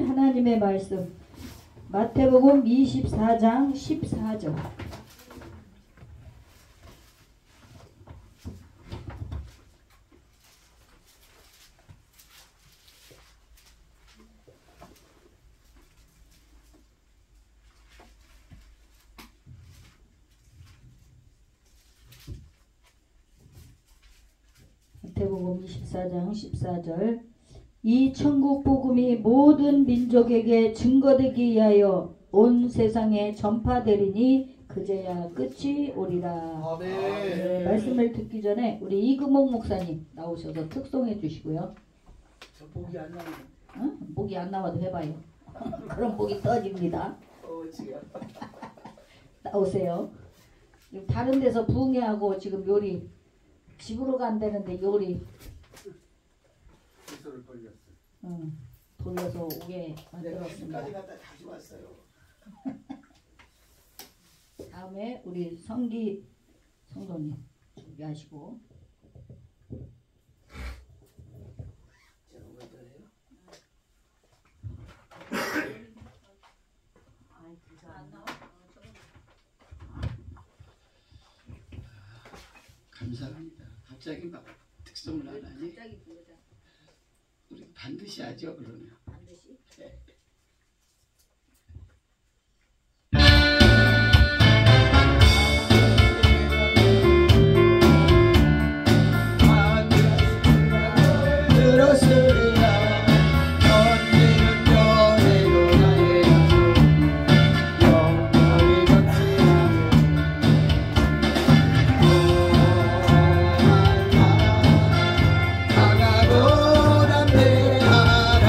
하나님의 말씀 마태복음 24장 14절. 마태복음 24장 14절. 이 천국 복음이 모든 민족에게 증거되기 위하여 온 세상에 전파되리니 그제야 끝이 오리라. 아멘. 말씀을 듣기 전에 우리 이금옥 목사님 나오셔서 특송해 주시고요. 저 목이 안 나오네. 응? 목이 안 나와도 해봐요. 그럼 목이 떠집니다. 지금. 나오세요. 지금 다른 데서 부흥회하고 지금 요리 집으로 간다는데 요리 기술을 돌렸어. 돌려서 오게 만들었습니다. 까지 갔다 다시 왔어요. 다음에 우리 성기 성도님 준비하시고. 제가 먼저 해요? 감사합니다. 갑자기 막 특성을 안 하니? 갑자기 부르자. 우리 반드시 하죠, 그러면. 반드시. 네. 강하고 담대하라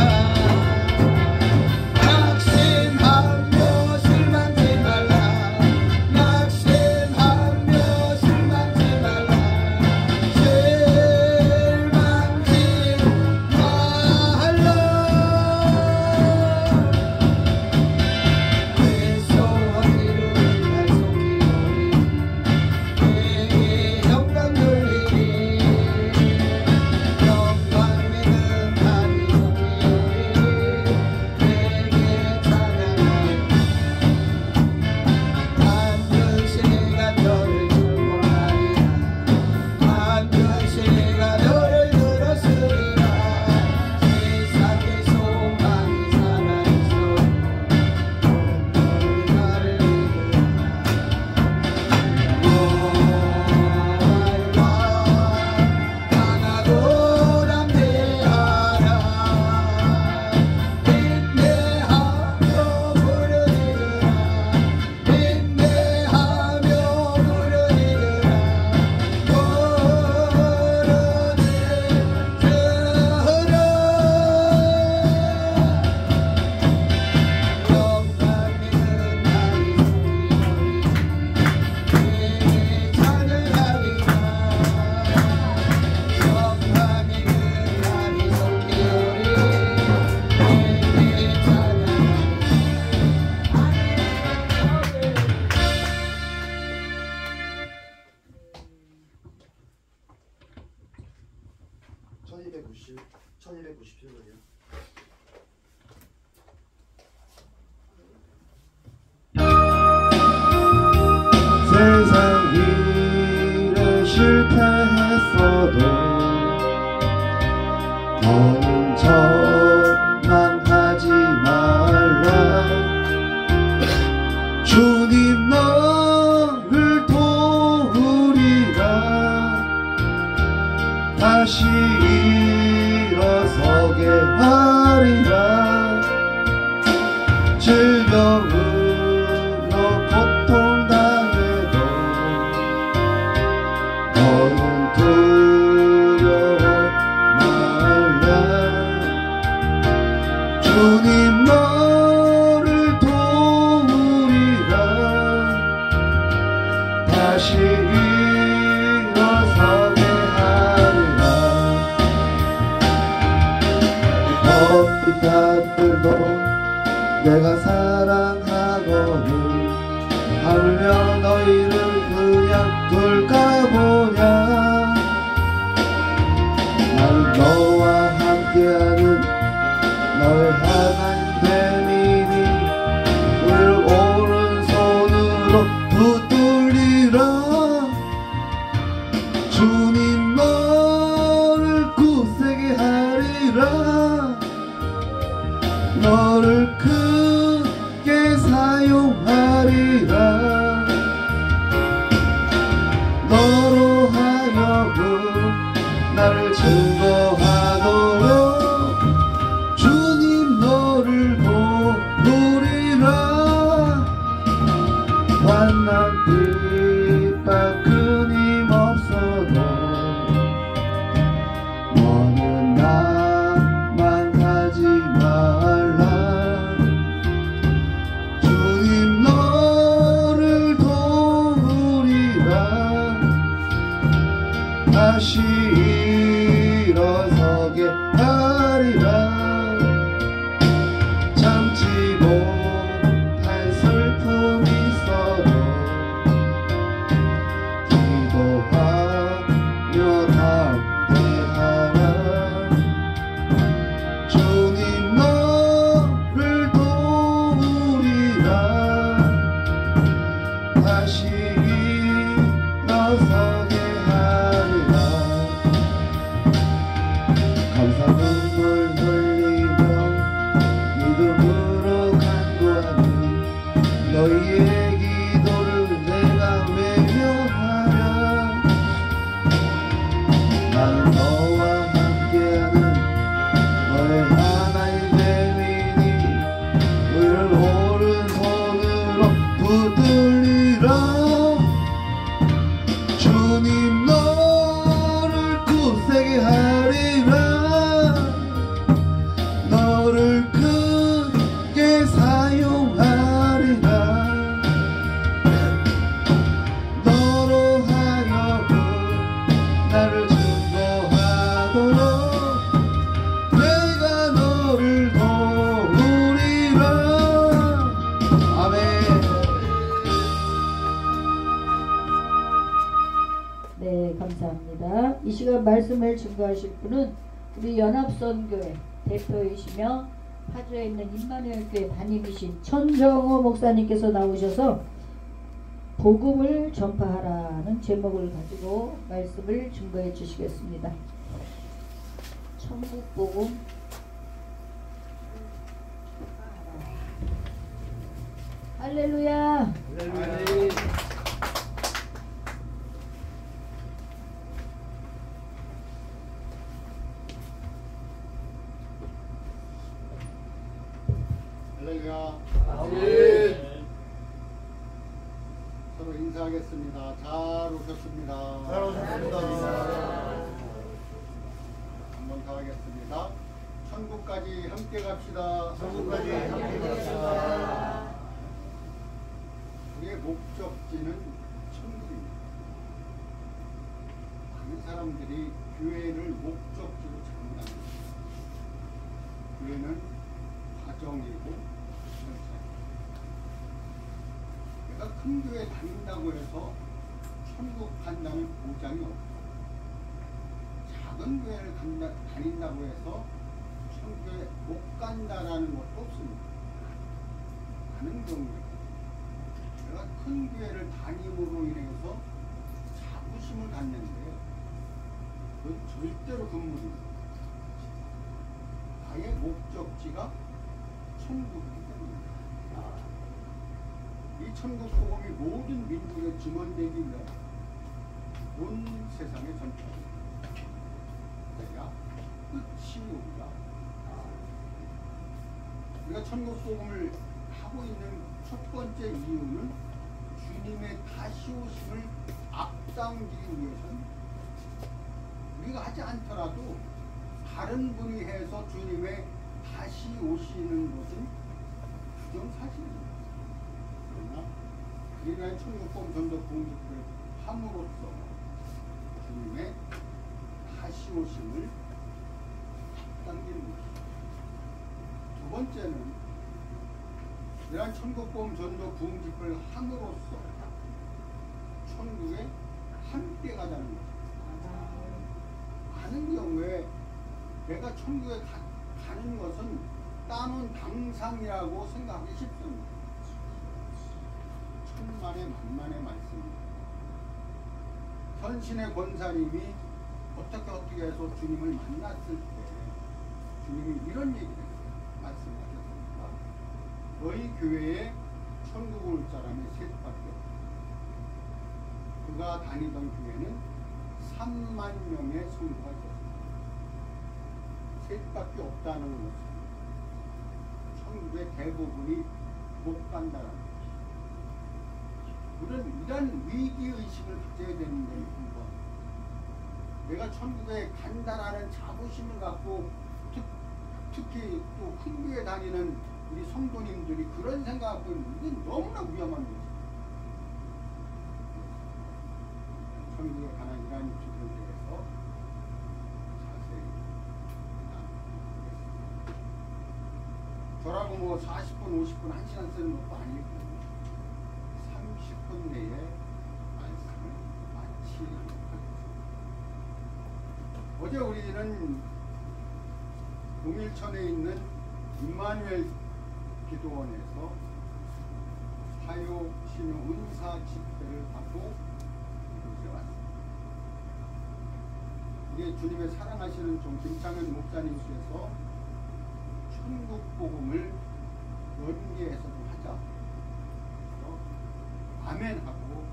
1297번이요. 세상 일에 실패했어도 너는 절망하지 말라. 주님 너를 도우리라. 다시 일어서게 하리라. 질병으로 고통당해도 너는 두려워 말라. 주님 너를 도우리라. 다시 일어서게 하리라. 이 딸들도 내가 사랑하거든 하물며 너희를 그냥 둘까 보냐. 나는 너와 함께하는 너의 하나님 되리니 너를 오른손으로 붙들리라. 주님 너를 굳세게 하리라. 너를 크게 사용하리라. 너로 하여금 나를 증거하도록 주님 너를 도우리라. 환난 핍박 끊임없어도 너는 낙망하지 말라. 주님 너를 도우리라. 다시 일어서게 하리라. 참지 못할 슬픔이 있어도 기도하며 담대하라. 주님 너를 도우리라. 다시 일어서게 하리라. 감사 눈물 흘리며 믿음으로 간구하는 너희의 기도를 내가 외면하랴. 나는 너와 함께하는 너의 하나님 되리니 너를 오른손으로 붙들리라. 주님 너를 굳세게 하리라. 너를 크게 사용하리라. 너로 하여금 나를 증거하도록 내가 너를 도우리라. 아멘. 네, 감사합니다. 이 시간 말씀을 증거하실 분은 우리 연합선교회 대표이시며 파주에 있는 임마누엘교회 담임이신 천정호 목사님께서 나오셔서 복음을 전파하라는 제목을 가지고 말씀을 증거해 주시겠습니다. 천국복음 할렐루야. 할렐루야. 서로 인사하겠습니다. 잘 오셨습니다. 잘 오셨습니다. 한번 더 하겠습니다. 천국까지 함께 갑시다. 천국까지 함께 갑시다. 우리의 목적지는 천국입니다. 많은 사람들이 교회를 목적지로 잡는답니다. 교회는 과정이고 내가 큰 교회 다닌다고 해서 천국 간다는 보장이 없고 작은 작은 교회를 다닌다고 해서 천국에 못 간다라는 것도 없습니다. 많은 경우에 내가 큰 교회를 다님으로 인해서 자부심을 갖는데 그건 절대로 금물입니다. 나의 목적지가 천국이기 때문입니다. 이 천국 복음이 모든 민족에 증언되기 위해 온 세상에 전파합니다. 그래야 끝이 오리라. 우리가 천국 복음을 하고 있는 첫 번째 이유는 주님의 다시 오심을 앞당기기 위해서는 우리가 하지 않더라도 다른 분이 해서 주님의 다시 오시는 것은 부정사실입니다. 그러나 우리가 천국 복음 전도 공직을 함으로써 주님의 다시 오심을 앞당기는 것입니다. 두 번째는 이러한 천국복음 전도 부흥집을 함으로써 천국에 함께 가자는 것입니다. 많은 경우에 내가 천국에 가는 것은 따놓은 당상이라고 생각하기 쉽습니다. 천만의 만만의 말씀입니다. 현신의 권사님이 어떻게 해서 주님을 만났을 때 주님이 이런 얘기를 말씀하셨습니다. 너희 교회에 천국 올 사람이 셋밖에 없다. 그가 다니던 교회는 3만 명의 성도가 있었습니다. 셋밖에 없다는 것은 천국의 대부분이 못 간다는 것입니다. 우리는 이런 위기의식을 가져야 되는 데는 불구합니다. 내가 천국에 간다라는 자부심을 갖고 특히 또 큰 교회 다니는 우리 성도님들이 그런 생각을 갖고 있는 게 너무나 위험한 거죠. 천국에 관한 이러한 주제에 대해서 자세히 나누겠습니다. 저라고 뭐 40분, 50분, 1시간 쓰는 것도 아니고 30분 내에 말씀을 마치도록 하겠습니다. 어제 우리는 동일천에 있는 임마누엘 기도원에서 화요 신유 은사 집회를 하고 이곳에 왔습니다. 이게 주님의 사랑하시는 종 김창현 목사님께서 천국 복음을 연계해서 좀 하자. 아멘하고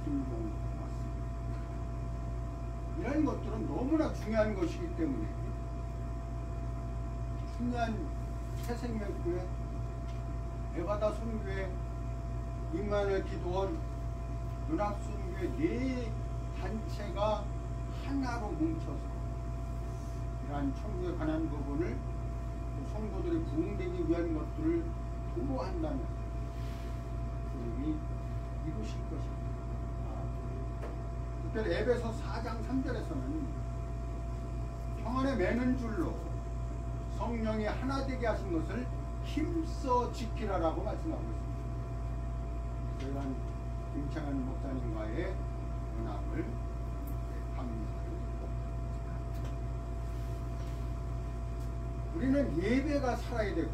순종하고 왔습니다. 이런 것들은 너무나 중요한 것이기 때문에 중요한 새생명교회, 에바다 선교회, 임마누엘 기도원, 연합선교회 네 단체가 하나로 뭉쳐서 이러한 천국에 관한 부분을 성도들이 부흥되기 위한 것들을 도모한다면 주님이 이루실 것입니다. 특별히 에베소 4장 3절에서는 평안에 매는 줄로 성령이 하나 되게 하신 것을 힘써 지키라라고 말씀하고 있습니다. 저희는 김창현 목사님과의 연합을 감사합니다. 우리는 예배가 살아야 되고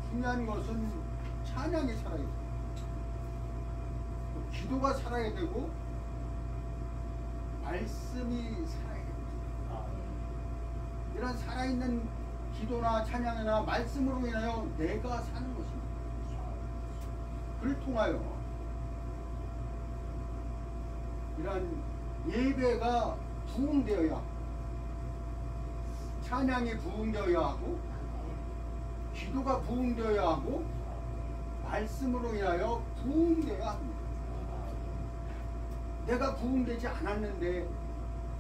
중요한 것은 찬양이 살아야 되고 기도가 살아야 되고 말씀이 살아야 됩니다. 이런 살아있는 기도나 찬양이나 말씀으로 인하여 내가 사는 것입니다. 그를 통하여 이런 예배가 부흥되어야 하고 찬양이 부흥되어야 하고 기도가 부흥되어야 하고 말씀으로 인하여 부흥되어야 합니다. 내가 부흥되지 않았는데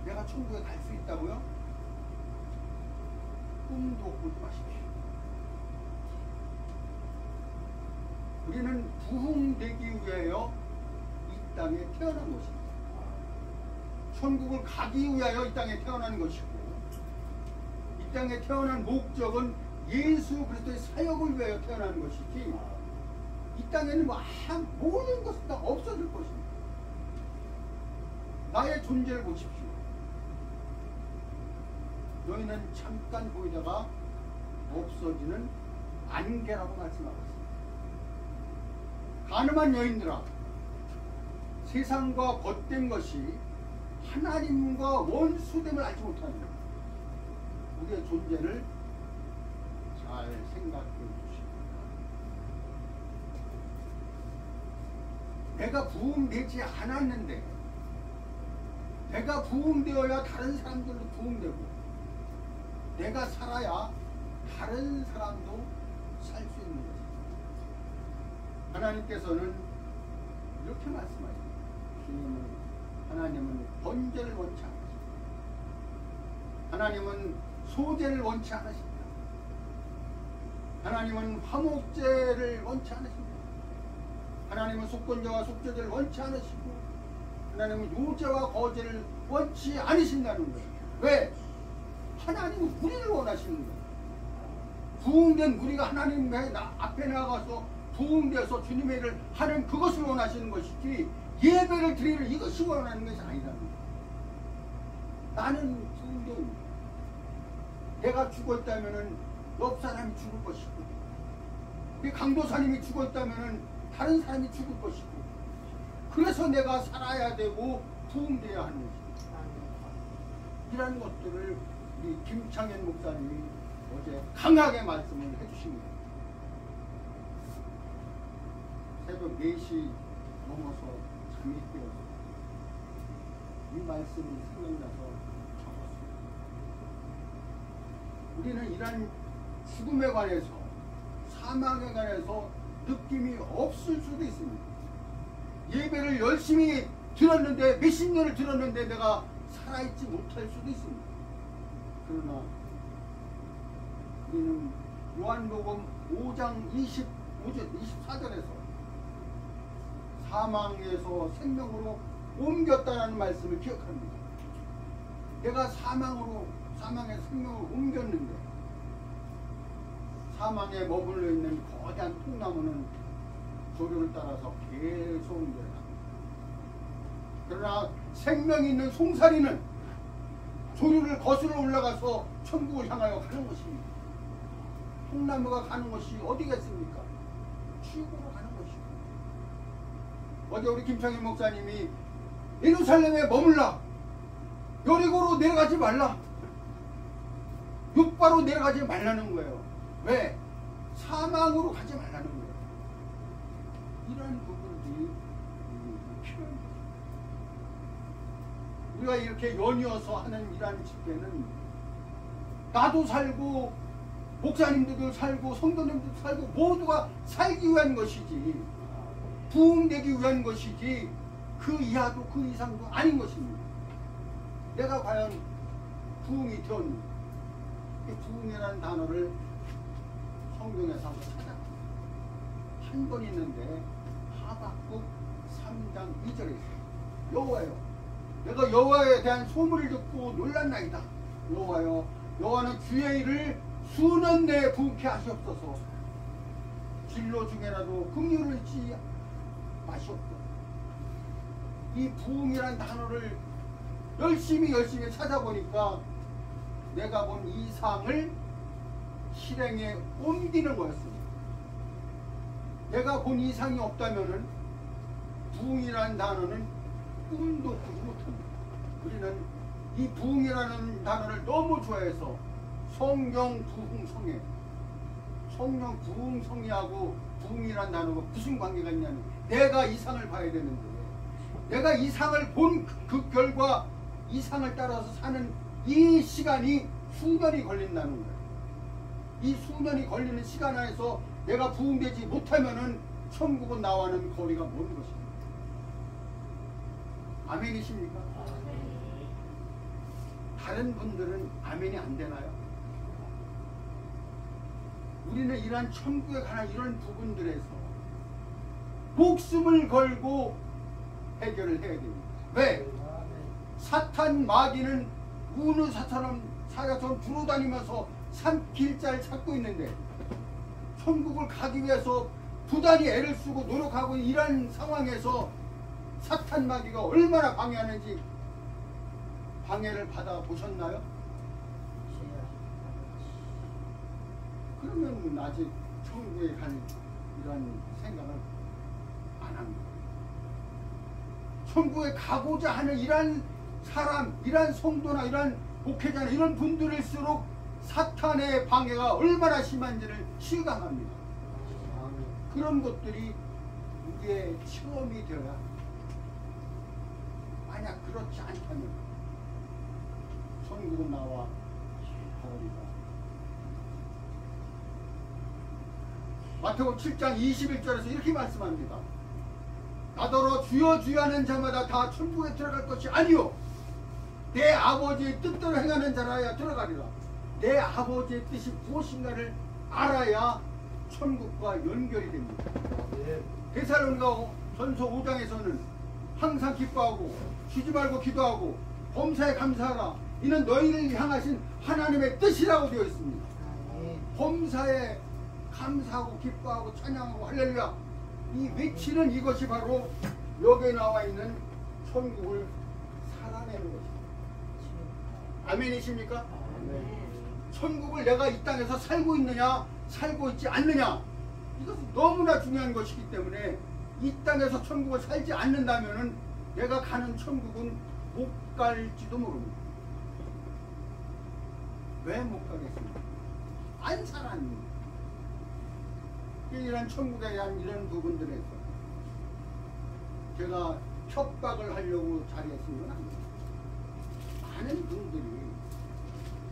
내가 천국에 갈 수 있다고요? 꿈도 꾸지 마십시오. 우리는 부흥되기 위하여 이 땅에 태어난 것입니다. 천국을 가기 위하여 이 땅에 태어난 것이고 이 땅에 태어난 목적은 예수 그리스도의 사역을 위하여 태어난 것이지 이 땅에는 모든 것은 다 없어질 것입니다. 나의 존재를 보십시오. 너희는 잠깐 보이다가 없어지는 안개라고 말씀하고 있습니다. 가늠한 여인들아, 세상과 겉된 것이 하나님과 원수됨을 알지 못하는 우리의 존재를 잘 생각해 주십니다. 내가 부흥되지 않았는데 내가 부흥되어야 다른 사람들도 부흥되고 내가 살아야 다른 사람도 살 수 있는 것입니다. 하나님께서는 이렇게 말씀하십니다. 하나님은 번제를 원치 않으십니다. 하나님은 소제를 원치 않으십니다. 하나님은 화목제를 원치 않으십니다. 하나님은 속건제와 속죄제를 원치 않으시고 하나님은 요제와 거제를 원치 않으신다는 거예요. 왜? 하나님은 우리를 원하시는 거예요. 부흥된 우리가 하나님 앞에 나가서 부흥되어서 주님의 일을 하는 그것을 원하시는 것이지 예배를 드리는 이것이 원하는 것이 아니라는 거예요. 나는 부흥된 내가 죽어있다면 옆 사람이 죽을 것이고 강도사님이 죽어있다면 다른 사람이 죽을 것이고 그래서 내가 살아야 되고 부흥되어야 하는 것입니다. 이런 것들을 우리 김창현 목사님이 어제 강하게 말씀을 해주십니다. 새벽 4시 넘어서 잠이 깨어서 이 말씀이 생각나서 적었습니다. 우리는 이런 죽음에 관해서 사망에 관해서 느낌이 없을 수도 있습니다. 예배를 열심히 들었는데 몇십 년을 들었는데 내가 살아있지 못할 수도 있습니다. 그러나 우리는 요한복음 5장 24절에서 사망에서 생명으로 옮겼다는 말씀을 기억합니다. 내가 사망에서 생명으로 옮겼는데 사망에 머물러 있는 거대한 통나무는 조류를 따라서 계속 옮겨갑니다. 그러나 생명이 있는 송사리는 조류를 거슬러 올라가서 천국을 향하여 가는 것입니다. 통나무가 가는 것이 어디겠습니까? 지옥으로 가는 것이고 어제 우리 김창현 목사님이 예루살렘에 머물라 여리고로 내려가지 말라 육바로 내려가지 말라는 거예요. 왜? 사망으로 가지 말라는 거예요. 이런 부분들이 필요합니다. 우리가 이렇게 연이어서 하는 이러한 집회는 나도 살고 목사님들도 살고 성도님들도 살고 모두가 살기 위한 것이지 부흥되기 위한 것이지 그 이하도 그 이상도 아닌 것입니다. 내가 과연 부흥이 되었는가? 부흥이라는 단어를 성경에서 한번 찾아봅니다. 한 번 있는데 하박국 3장 2절에 있어요. 여호와여 내가 여호와에 대한 소문을 듣고 놀랐나이다. 여호와여 여호와는 주의 일을 수년 내에 부흥케 하시옵소서. 진로 중에라도 긍휼을 잊지 마시옵소서. 이 부흥이라는 단어를 열심히 찾아보니까 내가 본 이상을 실행에 옮기는 거였습니다. 내가 본 이상이 없다면은 부흥이라는 단어는 꿈도 꾸지 못합니다. 우리는 이 부흥이라는 단어를 너무 좋아해서 성경 부흥성회, 성령 부흥성회하고 부흥이라는 단어가 무슨 관계가 있냐면 내가 이상을 봐야 되는데 내가 이상을 본 그 결과 이상을 따라서 사는 이 시간이 수년이 걸린다는 거예요. 이 수년이 걸리는 시간 안에서 내가 부흥되지 못하면은 천국은 나와는 거리가 먼 것입니다. 아멘이십니까? 다른 분들은 아멘이 안 되나요? 우리는 이러한 천국에 관한 이런 부분들에서 목숨을 걸고 해결을 해야 됩니다. 왜? 사탄 마귀는 우는 사자처럼 두루다니면서 길자를 찾고 있는데 천국을 가기 위해서 부단히 애를 쓰고 노력하고 이런 상황에서 사탄 마귀가 얼마나 방해하는지 방해를 받아 보셨나요? 그러면 아직 천국에 갈 이런 생각을 안 합니다. 천국에 가고자 하는 이런 사람, 이런 성도나 이런 목회자나 이런 분들일수록 사탄의 방해가 얼마나 심한지를 실감합니다. 그런 것들이 우리의 체험이 되어야 합니다. 만약 그렇지 않다면 천국은 나와 다르리라. 마태복음 7장 21절에서 이렇게 말씀합니다. 나더러 주여 주여 하는 자마다 다 천국에 들어갈 것이 아니요 내 아버지의 뜻대로 행하는 자라야 들어가리라. 내 아버지의 뜻이 무엇인가를 알아야 천국과 연결이 됩니다. 데살로니가 전서 5장에서는 항상 기뻐하고 쉬지 말고 기도하고 범사에 감사하라. 이는 너희를 향하신 하나님의 뜻이라고 되어 있습니다. 범사에 감사하고 기뻐하고 찬양하고 할렐루야. 이 외치는 이것이 바로 여기에 나와 있는 천국을 살아내는 것입니다. 아멘이십니까? 천국을 내가 이 땅에서 살고 있느냐 살고 있지 않느냐, 이것은 너무나 중요한 것이기 때문에 이 땅에서 천국을 살지 않는다면 내가 가는 천국은 못 갈지도 모릅니다. 왜 못 가겠습니까? 안 살았는데. 이런 천국에 대한 이런 부분들에서 제가 협박을 하려고 자리했은 건 아닙니다. 많은 분들이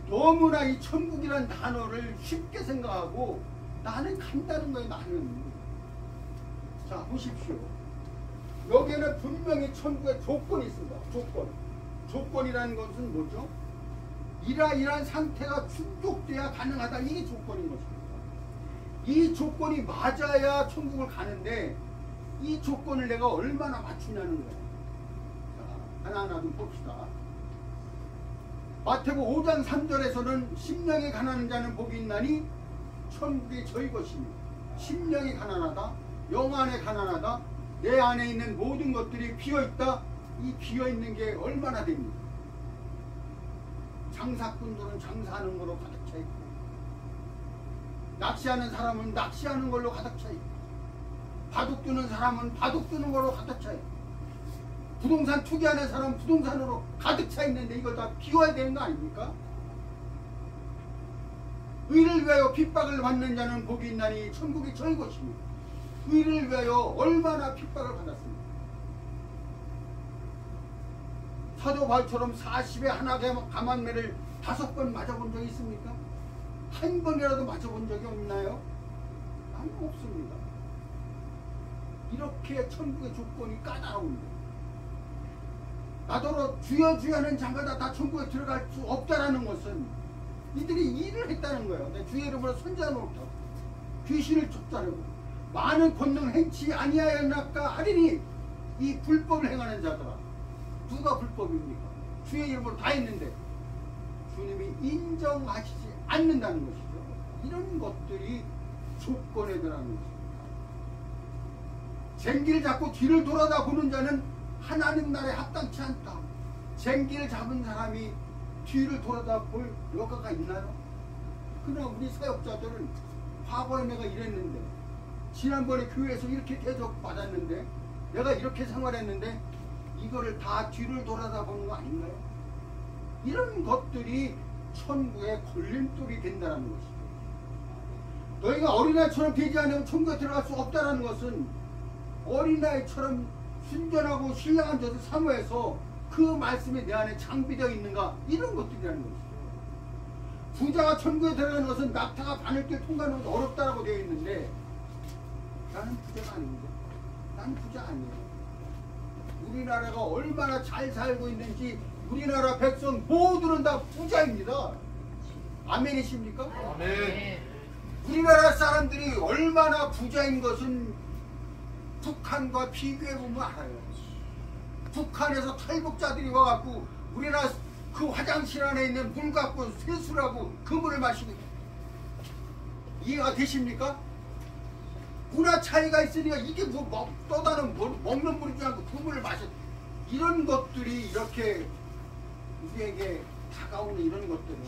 너무나 이 천국이란 단어를 쉽게 생각하고 나는 간다는 거예요. 나는. 자 보십시오. 여기에는 분명히 천국의 조건이 있습니다. 조건이라는 것은 뭐죠? 이러한 상태가 충족돼야 가능하다. 이게 조건인 것입니다. 이 조건이 맞아야 천국을 가는데 이 조건을 내가 얼마나 맞추냐는 거예요. 자, 하나하나 좀 봅시다. 마태복음 5장 3절에서는 심령이 가난한 자는 복이 있나니 천국이 저희 것입니다. 심령이 가난하다, 영 안에 가난하다, 내 안에 있는 모든 것들이 비어있다. 이 비어있는 게 얼마나 됩니까? 장사꾼들은 장사하는 걸로 가득 차 있고, 낚시하는 사람은 낚시하는 걸로 가득 차 있고, 바둑 두는 사람은 바둑 두는 걸로 가득 차 있고, 부동산 투기하는 사람은 부동산으로 가득 차 있는데 이걸 다 비워야 되는 거 아닙니까? 의를 위하여 핍박을 받는 자는 복이 있나니 천국이 저희 것입니다. 의를 위하여 얼마나 핍박을 받았습니까? 사도 바울처럼 40에 하나 가만매를 5번 맞아본 적이 있습니까? 한 번이라도 맞아본 적이 없나요? 아니, 없습니다. 이렇게 천국의 조건이 까다로운데 나더러 주여 주여 하는 자마다 다 천국에 들어갈 수 없다라는 것은 이들이 일을 했다는 거예요. 주의 이름으로 선자노릇하고 귀신을 쫓아내고 많은 권능 행치 아니하였나까 하리니 이 불법을 행하는 자들아. 누가 불법입니까? 주의 이름으로 다 했는데 주님이 인정하시지 않는다는 것이죠. 이런 것들이 조건에 들어가는 것입니다. 쟁기를 잡고 뒤를 돌아다 보는 자는 하나님 나라에 합당치 않다. 쟁기를 잡은 사람이 뒤를 돌아다 볼 여가가 있나요? 그러나 우리 사역자들은 과거에 내가 이랬는데, 지난번에 교회에서 이렇게 대접 받았는데, 내가 이렇게 생활했는데 이거를 다 뒤를 돌아다 보는 거 아닌가요? 이런 것들이 천국의 걸림돌이 된다는 것이죠. 너희가 어린아이처럼 되지 않으면 천국에 들어갈 수 없다는 것은 어린아이처럼 순전하고 신령한 젖을 사모해서 그 말씀이 내 안에 장비되어 있는가, 이런 것들이라는 것이죠. 부자가 천국에 들어가는 것은 낙타가 바늘길 통과하는 것도 어렵다고 되어 있는데 나는 부자가 아닙니다. 나는 부자 아니에요. 우리나라가 얼마나 잘 살고 있는지 우리나라 백성 모두는 다 부자입니다. 아멘이십니까? 아멘. 우리나라 사람들이 얼마나 부자인 것은 북한과 비교해보면 알아요. 북한에서 탈북자들이 와갖고 우리나라 그 화장실 안에 있는 물 갖고 세수하고 그 물을 마시고, 이해가 되십니까? 문화 차이가 있으니까 이게 뭐 떠다는 먹는 물이지 않고 그 물을 마셔. 이런 것들이 이렇게 우리에게 다가오는 이런 것들은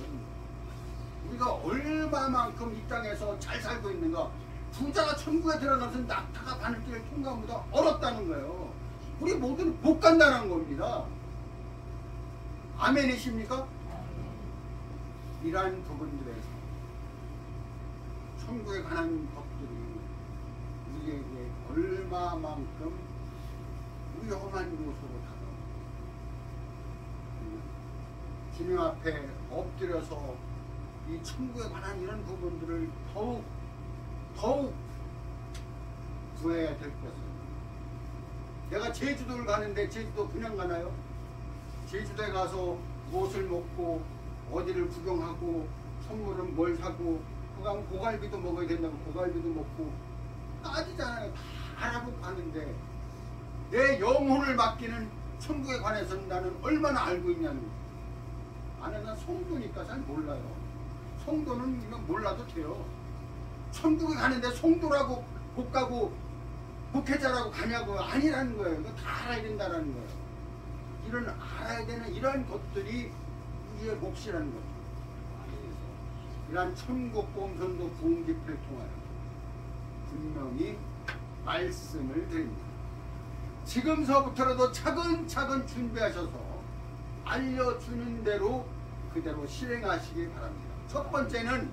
우리가 얼마만큼 이 땅에서 잘 살고 있는가. 부자가 천국에 들어가서 낙타가 바늘길을 통과하는 것보다 어렵다는 거예요. 우리 모두는 못 간다는 겁니다. 아멘이십니까? 이러한 부분들에서 천국에 관한 것들이 우리에게 얼마만큼 위험한 요소로 다가옵니다. 주님 앞에 엎드려서 이 천국에 관한 이런 부분들을 더욱 구해야 될 것은, 내가 제주도를 가는데 제주도 그냥 가나요? 제주도에 가서 무엇을 먹고 어디를 구경하고 선물은 뭘 사고 그 가면 고갈비도 먹어야 된다고 고갈비도 먹고 따지잖아요. 다 알아보고 가는데 내 영혼을 맡기는 천국에 관해서는 나는 얼마나 알고 있냐는 거예요. 아니, 난 성도니까 잘 몰라요. 성도는 이건 몰라도 돼요. 천국에 가는데 성도라고 못 가고 목회자라고 가냐고. 아니라는 거예요. 이거 다 알아야 된다는 거예요. 이런 알아야 되는 이러한 것들이 우리의 몫이라는 거죠. 이러한 천국보험 전도 부흥 집회를 통하여 분명히 말씀을 드립니다. 지금서부터라도 차근차근 준비하셔서 알려주는 대로 그대로 실행하시기 바랍니다. 첫 번째는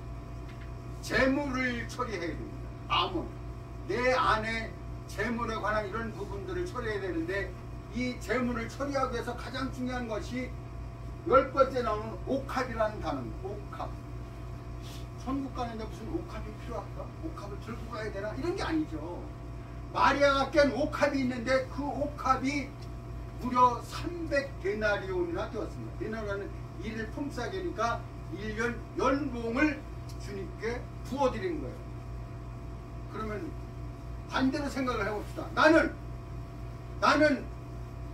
재물을 처리해야 됩니다. 마몬. 내 안에 재물에 관한 이런 부분들을 처리해야 되는데, 이 재물을 처리하기 위해서 가장 중요한 것이 10번째 나오는 옥합이라는 단어입니다. 옥합. 천국 가는데 무슨 옥합이 필요할까? 옥합을 들고 가야 되나? 이런 게 아니죠. 마리아가 깬 옥합이 있는데 그 옥합이 무려 300데나리온이나 되었습니다. 데나리온은 1일 품삯이니까 1년 연봉을 주님께 부어드린 거예요. 그러면 반대로 생각을 해봅시다. 나는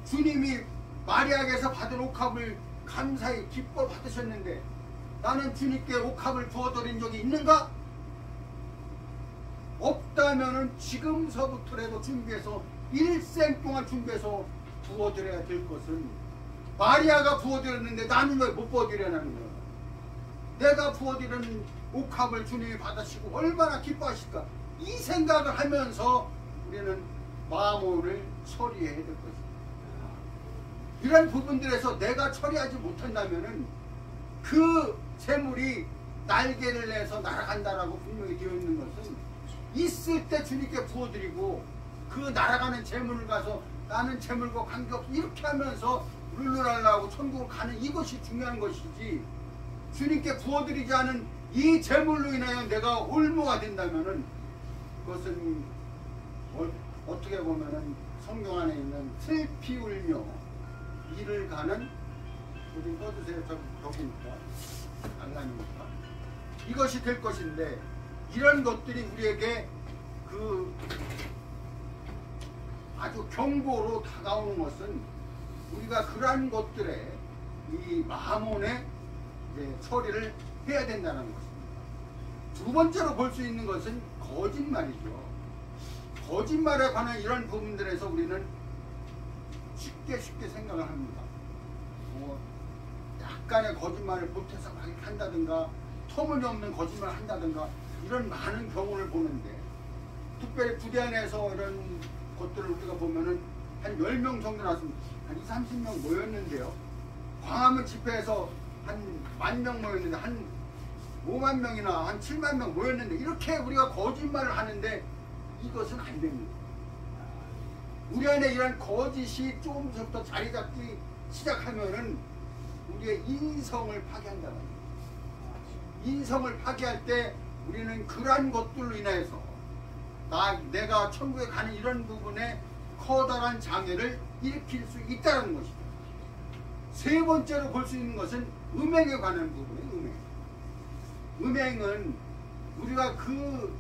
주님이 마리아에게서 받은 옥합을 감사히 기뻐 받으셨는데 나는 주님께 옥합을 부어드린 적이 있는가? 없다면은 지금서부터라도 준비해서 일생 동안 준비해서 부어드려야 될 것은, 마리아가 부어드렸는데 나는 왜 못 부어드리냐는 거야. 내가 부어드리는 옥합을 주님이 받으시고 얼마나 기뻐하실까. 이 생각을 하면서 우리는 마몬을 처리해야 될 것입니다. 이런 부분들에서 내가 처리하지 못한다면은 그 재물이 날개를 내서 날아간다라고 분명히 되어 있는 것은, 있을 때 주님께 부어드리고 그 날아가는 재물을 가서 나는 재물과 관계없이 이렇게 하면서 룰루랄라하고 천국을 가는 이것이 중요한 것이지, 주님께 부어드리지 않은 이 재물로 인하여 내가 올무가 된다면은 그것은 어떻게 보면은 성경 안에 있는 슬피 울며 이를 가는, 우리 써주세요. 저기니까 알람이니까 이것이 될 것인데, 이런 것들이 우리에게 그 아주 경고로 다가오는 것은, 우리가 그러한 것들에 이 마몬의 처리를 해야 된다는 것입니다. 두 번째로 볼 수 있는 것은 거짓말이죠. 거짓말에 관한 이런 부분들에서 우리는 쉽게 생각을 합니다. 약간의 거짓말을 보태서 막 한다든가 터무니없는 거짓말을 한다든가 이런 많은 경우를 보는데, 특별히 부대 안에서 이런 것들을 우리가 보면은 한 10명 정도 나왔습니다. 한 20, 30명 모였는데요. 광화문 집회에서 한 10,000명 모였는데, 한 5만 명이나 한 7만 명 모였는데, 이렇게 우리가 거짓말을 하는데 이것은 안 됩니다. 우리 안에 이런 거짓이 조금부터 자리 잡기 시작하면은 우리의 인성을 파괴한다는 거예요. 인성을 파괴할 때 우리는 그러한 것들로 인해서 내가 천국에 가는 이런 부분에 커다란 장애를 일으킬 수 있다는 것이죠. 세 번째로 볼 수 있는 것은 음행에 관한 부분이에요. 음행은 우리가 그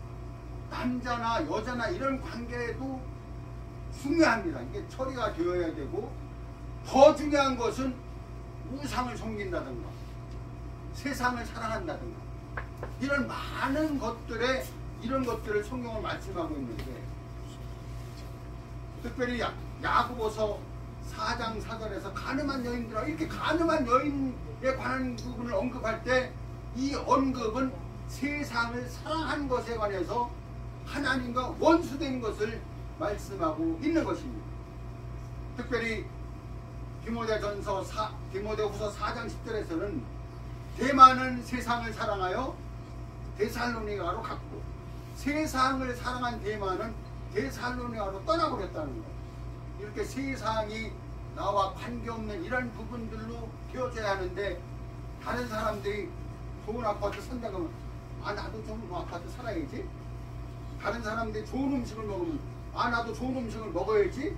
남자나 여자나 이런 관계에도 중요합니다. 이게 처리가 되어야 되고, 더 중요한 것은 우상을 섬긴다든가 세상을 사랑한다든가 이런 많은 것들에 이런 것들을 성경을 말씀하고 있는데, 특별히 야고보서 4장 4절에서 가늠한 여인들아, 이렇게 가늠한 여인에 관한 부분을 언급할 때 이 언급은 세상을 사랑한 것에 관해서 하나님과 원수된 것을 말씀하고 있는 것입니다. 특별히 디모데후서 4장 10절에서는 대만은 세상을 사랑하여 데살로니가로 갔고 세상을 사랑한 대만은 데살로니가로 떠나버렸다는 것. 이렇게 세상이 나와 관계없는 이런 부분들로 되어져야 하는데 다른 사람들이 좋은 아파트 산다고 하면 나도 좋은 아파트 살아야지. 다른 사람들이 좋은 음식을 먹으면 나도 좋은 음식을 먹어야지.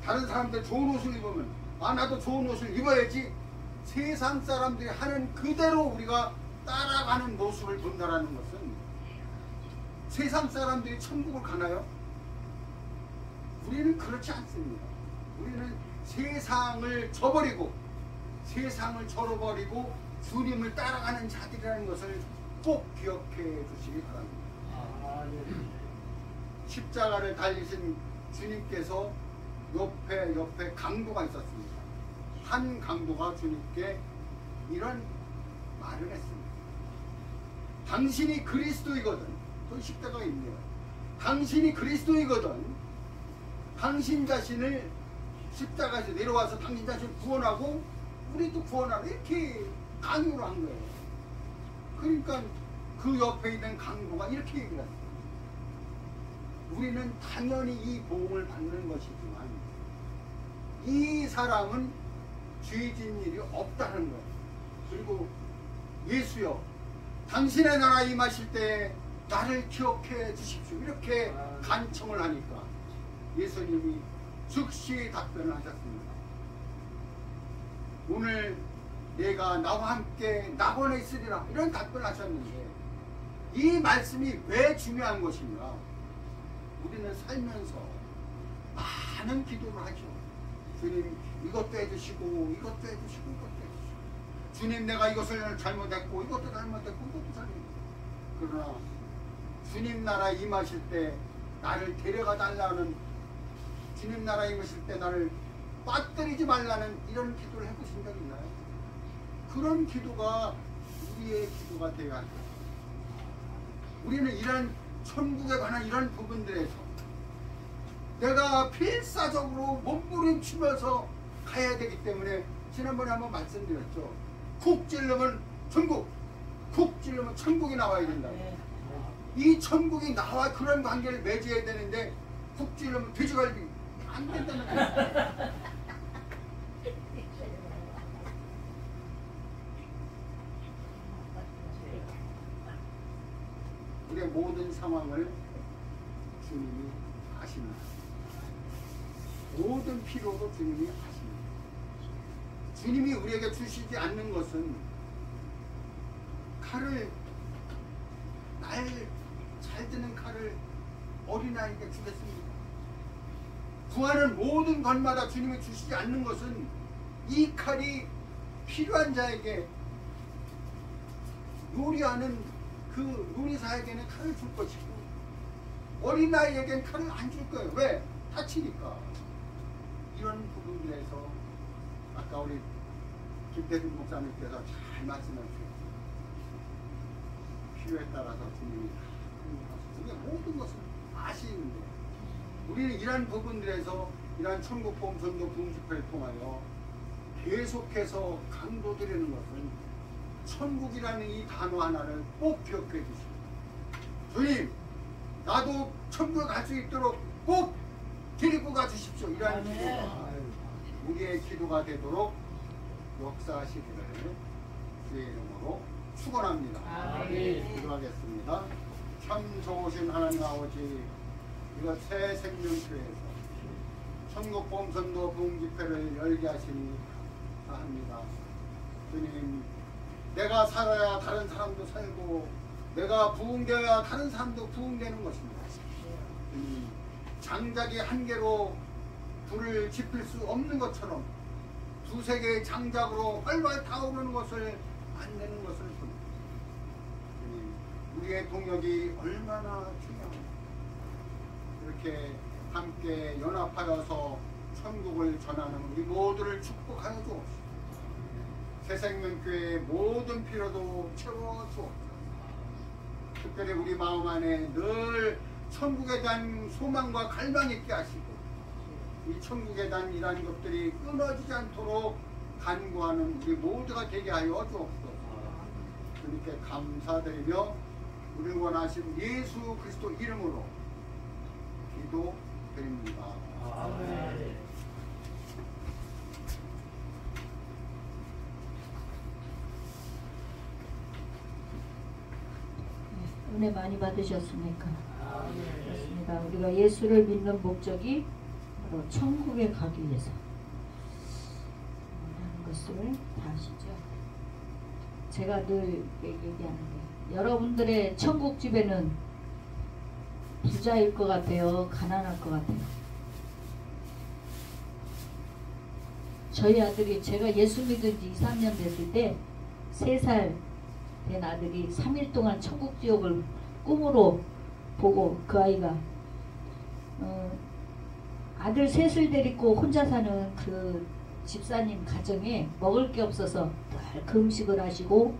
다른 사람들 좋은 옷을 입으면 나도 좋은 옷을 입어야지. 세상 사람들이 하는 그대로 우리가 따라가는 모습을 본다라는 것은 세상 사람들이 천국을 가나요? 우리는 그렇지 않습니다. 우리는 세상을 저버리고 세상을 저버리고 주님을 따라가는 자들이라는 것을 꼭 기억해 주시기 바랍니다. 십자가를 달리신 주님께서 옆에 강도가 있었습니다. 한 강도가 주님께 이런 말을 했습니다. 당신이 그리스도이거든. 또 십자가가 있네요. 당신이 그리스도이거든. 당신 자신을 십자가에서 내려와서 당신 자신을 구원하고 우리도 구원하고 이렇게 강요를 한 거예요. 그러니까 그 옆에 있는 강도가 이렇게 얘기를 했어요. 우리는 당연히 이 보응을 받는 것이지만 이 사람은 죄진 일이 없다는 거예요. 그리고 예수여 당신의 나라 임하실 때 나를 기억해 주십시오. 이렇게 간청을 하니까 예수님이 즉시 답변을 하셨습니다. 오늘 내가 나와 함께 낙원에 있으리라 이런 답변을 하셨는데 이 말씀이 왜 중요한 것인가? 우리는 살면서 많은 기도를 하죠. 주님 이것도 해주시고 이것도 해주시고 이것도 해주시고 주님 내가 이것을 잘못했고 이것도 잘못했고 이것도 잘못했고 그러나 주님 나라에 임하실 때 나를 데려가 달라는 주님 나라에 임하실 때 나를 빠뜨리지 말라는 이런 기도를 해보신 적 있나요? 그런 기도가 우리의 기도가 되어야 합니다. 우리는 이런 천국에 관한 이런 부분들에서 내가 필사적으로 몸부림치면서 가야 되기 때문에 지난번에 한번 말씀드렸죠. 쿡 찔르면 천국, 쿡 찔르면 천국이 나와야 된다고. 이 천국이 나와 그런 관계를 맺어야 되는데 쿡 찔르면 돼지갈비 안 된다는 거예요. 우리의 모든 상황을 주님이 아십니다. 모든 필요도 주님이 아십니다. 주님이 우리에게 주시지 않는 것은 칼을 날 잘 드는 칼을 어린아이에게 주겠습니다. 구하는 모든 것마다 주님이 주시지 않는 것은 이 칼이 필요한 자에게 요리하는 그 요리사에게는 칼을 줄 것이고 어린아이에게는 칼을 안 줄 거예요. 왜? 다치니까. 이런 부분들에서 아까 우리 김태준 목사님께서 잘 말씀해 주셨어요. 필요에 따라서 주님이 우리가 모든 것을 아시는데 우리는 이러한 부분들에서 이러한 천국보험 전도 부흥집회를 통하여 계속해서 강조드리는 것은 천국이라는 이 단어 하나를 꼭 기억해 주십시오. 주님 나도 천국에 갈 수 있도록 꼭 데리고 가 주십시오. 이러한 기도가 우리의 기도가 되도록 역사하시기를 주의 이름으로 축원합니다. 기도하겠습니다. 참 좋으신 하나님 아버지 이거 새 생명교회에서 천국보험 전도 부흥집회를 열게 하시니 합니다. 주님 내가 살아야 다른 사람도 살고 내가 부흥되어야 다른 사람도 부흥되는 것입니다. 장작이 한 개로 불을 지필 수 없는 것처럼 두세 개의 장작으로 활활 타오르는 것을 안 내는 것을 봅니다. 우리의 동역이 얼마나 중요합니다. 이렇게 함께 연합하여서 천국을 전하는 우리 모두를 축복하여 주옵소서. 새생명교회의 모든 필요도 채워주옵소서. 특별히 우리 마음 안에 늘 천국에 대한 소망과 갈망이 있게 하시고 이 천국에 대한 이러한 것들이 끊어지지 않도록 간구하는 우리 모두가 되게 하여 주옵소서. 주님께 감사드리며 우리를 원하신 예수 그리스도 이름으로 기도드립니다. 아멘. 은혜 많이 받으셨습니까? 그렇습니다. 우리가 예수를 믿는 목적이 바로 천국에 가기 위해서 하는 것을 다 아시죠? 제가 늘 얘기하는데 여러분들의 천국집에는 부자일 것 같아요? 가난할 것 같아요? 저희 아들이 제가 예수 믿은 지 2, 3년 됐을 때 3살 된 아들이 3일 동안 천국지옥을 꿈으로 보고 그 아이가 아들 셋을 데리고 혼자 사는 그 집사님 가정에 먹을 게 없어서 늘 금식을 하시고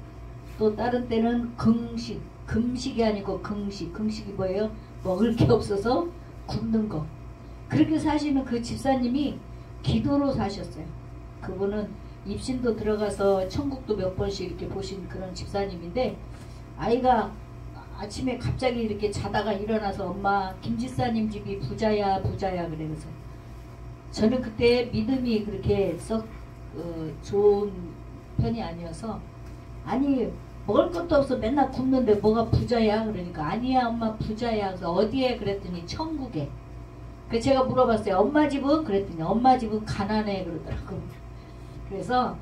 또 다른 때는 금식이 아니고 금식이 뭐예요? 먹을 게 없어서 굶는 거. 그렇게 사시는 그 집사님이 기도로 사셨어요. 그분은 입신도 들어가서 천국도 몇 번씩 이렇게 보신 그런 집사님인데 아이가 아침에 갑자기 이렇게 자다가 일어나서 엄마 김집사님 집이 부자야 그래서 저는 그때 믿음이 그렇게 썩 좋은 편이 아니어서 아니 먹을 것도 없어 맨날 굶는데 뭐가 부자야 그러니까 아니야 엄마 부자야 그래서 어디에 그랬더니 천국에. 그래서 제가 물어봤어요. 엄마 집은? 그랬더니 엄마 집은 가난해 그러더라고요. 그래서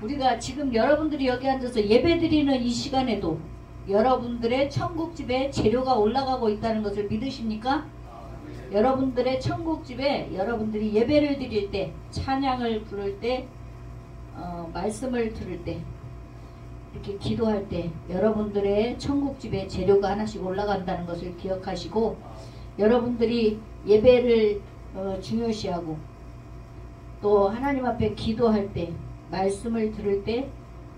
우리가 지금 여러분들이 여기 앉아서 예배드리는 이 시간에도 여러분들의 천국집에 재료가 올라가고 있다는 것을 믿으십니까? 여러분들의 천국집에 여러분들이 예배를 드릴 때 찬양을 부를 때 말씀을 들을 때 이렇게 기도할 때 여러분들의 천국집에 재료가 하나씩 올라간다는 것을 기억하시고 여러분들이 예배를 중요시하고 또 하나님 앞에 기도할 때 말씀을 들을 때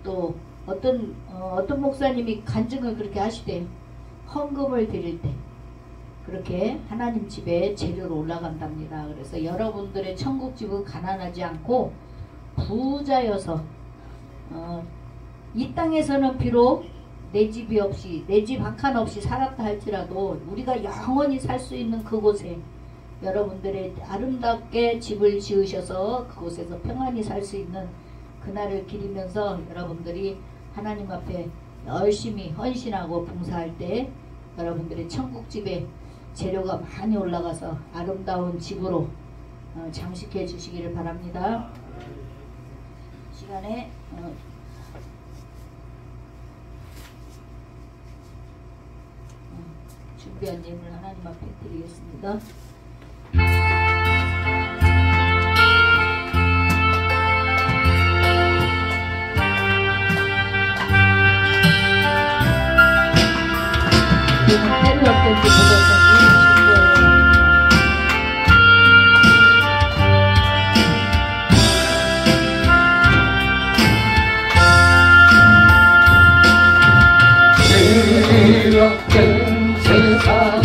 또 어떤 목사님이 간증을 그렇게 하시대요. 헌금을 드릴 때 그렇게 하나님 집에 재료로 올라간답니다. 그래서 여러분들의 천국집은 가난하지 않고 부자여서 이 땅에서는 비록 내 집이 없이 내 집 한 칸 없이 살았다 할지라도 우리가 영원히 살 수 있는 그곳에 여러분들의 아름답게 집을 지으셔서 그곳에서 평안히 살 수 있는 그날을 기리면서 여러분들이 하나님 앞에 열심히 헌신하고 봉사할 때 여러분들의 천국집에 재료가 많이 올라가서 아름다운 집으로 장식해 주시기를 바랍니다. 시간에 준비한 예물 하나님 앞에 드리겠습니다. 때를 어떤지 이렇게 세상을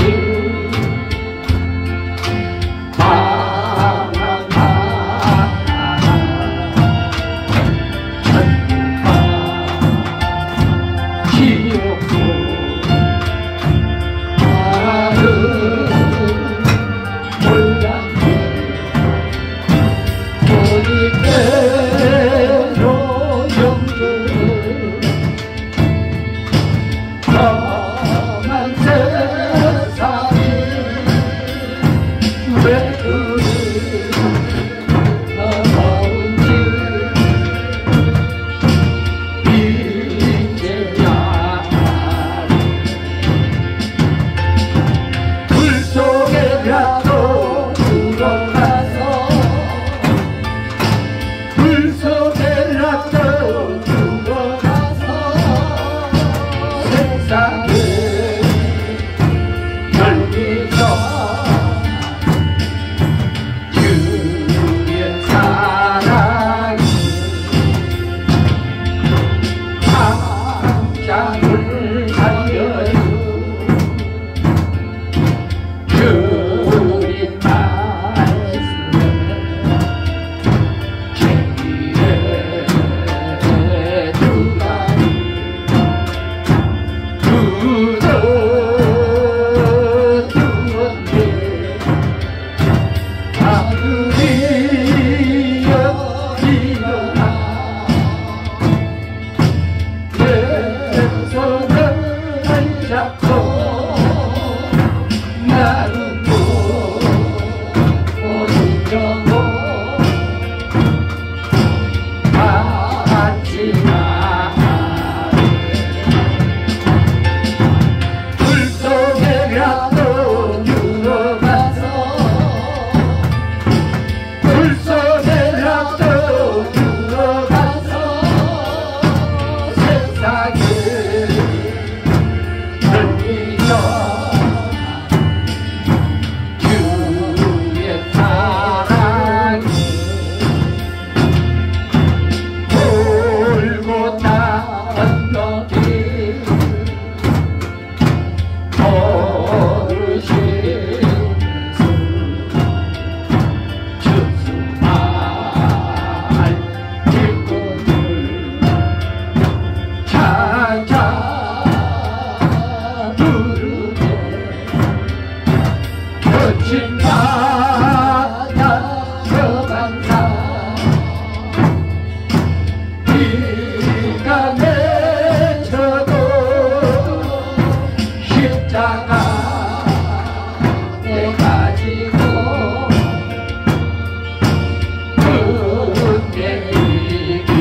내리기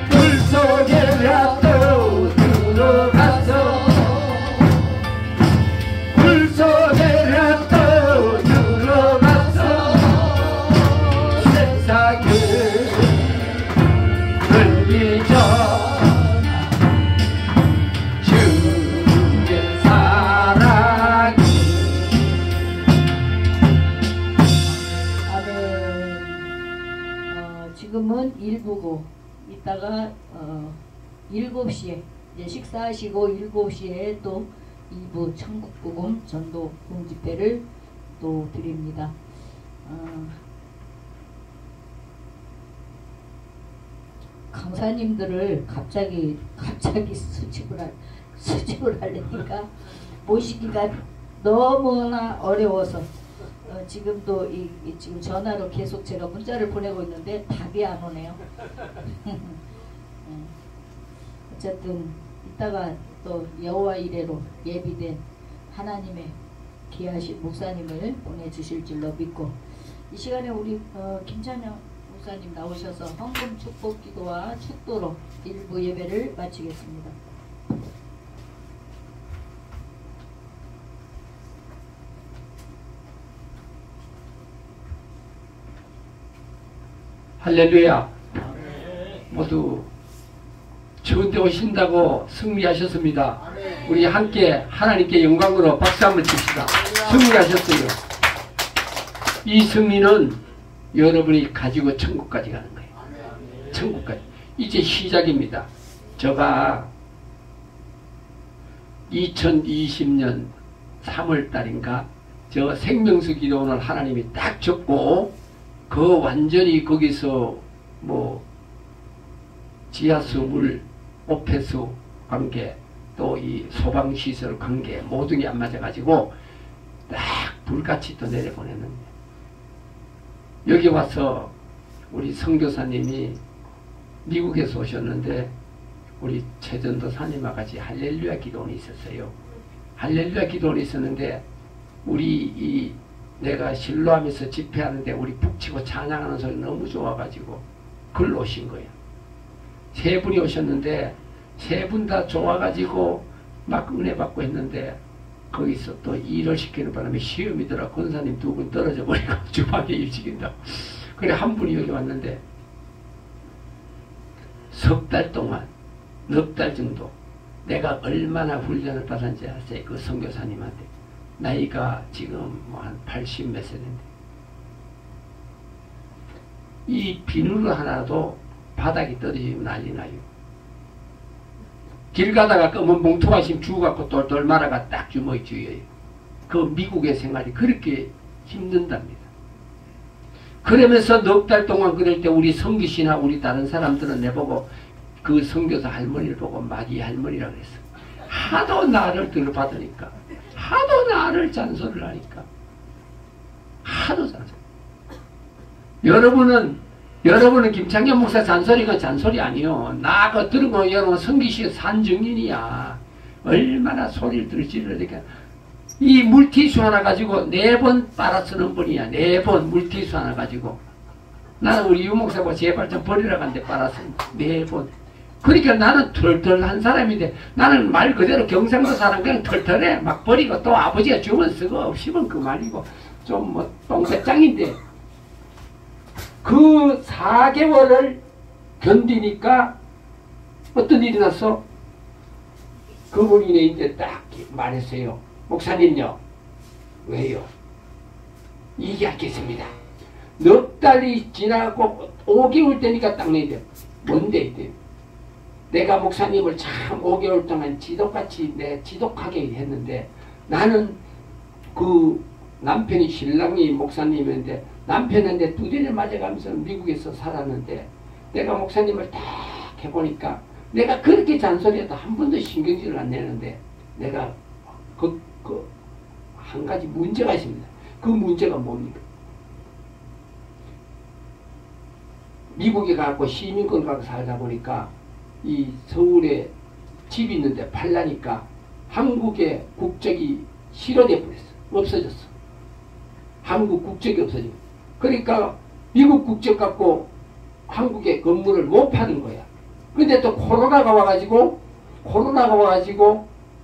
물속에라도 들어가서 물속에라도 들어가서 세상을 흘리죠 주의 사랑이 지금은 1부고 이따가 7시에 이제 식사하시고 7시에 또 2부 천국복음 전도 공집회를 또 드립니다. 강사님들을 갑자기 수집을 하려니까 모시기가 너무나 어려워서 지금도 지금 전화로 계속 제가 문자를 보내고 있는데 답이 안 오네요. 어쨌든 이따가 또 여호와 이레로 예비된 하나님의 귀하신 목사님을 보내주실 줄로 믿고 이 시간에 우리 김찬영 목사님 나오셔서 헌금 축복 기도와 축도로 일부 예배를 마치겠습니다. 할렐루야. 모두 좋은 데 오신다고 승리하셨습니다. 우리 함께 하나님께 영광으로 박수 한번 칩시다. 승리하셨어요. 이 승리는 여러분이 가지고 천국까지 가는 거예요. 천국까지. 이제 시작입니다. 제가 2020년 3월달인가 저 생명수 기도원을 하나님이 딱 줬고 그 완전히 거기서 뭐 지하수 물 오폐수 관계 또 이 소방시설 관계 모든 게 안 맞아가지고 딱 불같이 또 내려보냈는데 여기 와서 우리 선교사님이 미국에서 오셨는데 우리 최전도사님과 같이 할렐루야 기도원이 있었어요. 할렐루야 기도원이 있었는데 우리 내가 실로하면서 집회하는데 우리 북치고 찬양하는 소리 너무 좋아가지고 글로 오신 거예요. 세 분이 오셨는데 세 분 다 좋아가지고 막 은혜 받고 했는데 거기서 또 일을 시키는 바람에 시험이더라. 권사님 2분 떨어져 버리고 주방에 일 시킨다고. 그래 한 분이 여기 왔는데 석 달 동안 넉 달 정도 내가 얼마나 훈련을 받았는지 아세요? 그 선교사님한테. 나이가 지금 뭐 한 80 몇 세인데 이 비누 하나도 바닥이 떨어지면 난리 나요. 길 가다가 검은 봉투 하시면 주워갖고 똘똘 말아가 딱 주머니 주여요. 그 미국의 생활이 그렇게 힘든답니다. 그러면서 넉 달 동안 그럴 때 우리 성기씨나 우리 다른 사람들은 내보고 그 선교사 할머니를 보고 마귀 할머니라고 그랬어. 하도 나를 들어받으니까 하도 나를 잔소리를 하니까 하도 잔소리. 여러분은 김창현 목사 잔소리가 잔소리 아니요. 나 그 들은 거 여러분 성기씨 산증인이야. 얼마나 소리를 들으시니까 이 물티슈 하나 가지고 4번 빨아 쓰는 분이야. 4번 물티슈 하나 가지고 나는 우리 유목사고 제발 좀 버리라 간데 빨아 쓰는 4번. 그러니까 나는 털털한 사람인데 나는 말 그대로 경상도 사람 그냥 털털해. 막 버리고 또 아버지가 주면 쓰고 없으면 그 말이고 좀 뭐 똥배짱인데 그 4개월을 견디니까 어떤 일이 났어? 그분이 이제 딱 말했어요. 목사님요. 왜요? 얘기하겠습니다. 넉 달이 지나고 5개월 되니까 딱 내야 돼. 뭔데 이때? 내가 목사님을 참 5개월 동안 지독같이 지독하게 했는데 나는 그 남편이 신랑이 목사님인데 남편한테 두대를 맞아가면서 미국에서 살았는데 내가 목사님을 딱 해보니까 내가 그렇게 잔소리해도 한 번도 신경질을 안 내는데 내가 한 가지 문제가 있습니다. 그 문제가 뭡니까? 미국에 가고 시민권 가고 살다 보니까 이 서울에 집이 있는데 팔라니까 한국의 국적이 실어돼 버렸어. 없어졌어. 한국 국적이 없어지고 그러니까 미국 국적 갖고 한국에 건물을 못 파는 거야. 근데 또 코로나가 와가지고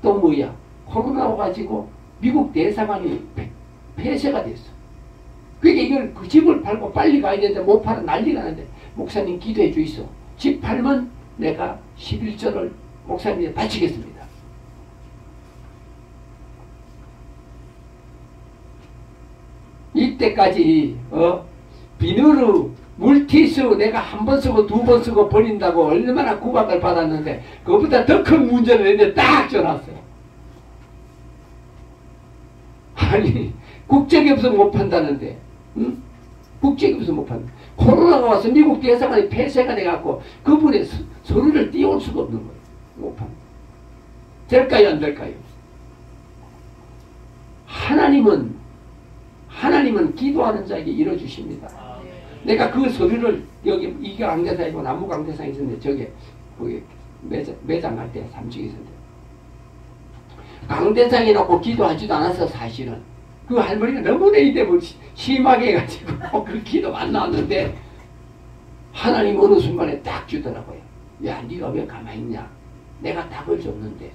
또 뭐야? 코로나가 와가지고 미국 대사관이 폐쇄가 됐어. 그러니까 이걸 그 집을 팔고 빨리 가야 되는데 못 팔아 난리가 나는데 목사님 기도해 주이소. 집 팔면 내가 11조를 목사님께 바치겠습니다. 이때까지 비누르 물티슈 내가 한 번 쓰고 두 번 쓰고 버린다고 얼마나 구박을 받았는데 그것보다 더 큰 문제를 내는데 딱 져놨어요. 아니 국적이 없어서 못 판다는데 응? 국적이 없어서 못 판다. 코로나가 와서 미국 대사관이 폐쇄가 돼갖고 그분의 서류를 띄워올 수가 없는 거예요. 못 판다. 될까요 안 될까요? 하나님은 기도하는 자에게 이뤄주십니다. 내가 그 서류를 여기 이게 강대상이고 남부 강대상이 있었는데 저게 거기 매장 갈 때 3층에 있었는데 강대상이 놓고 기도하지도 않아서 사실은 그 할머니가 너무 내 때문에 심하게 해가지고 그 기도가 안 나왔는데 하나님 어느 순간에 딱 주더라고요. 야 네가 왜 가만히 있냐. 내가 답을 줬는데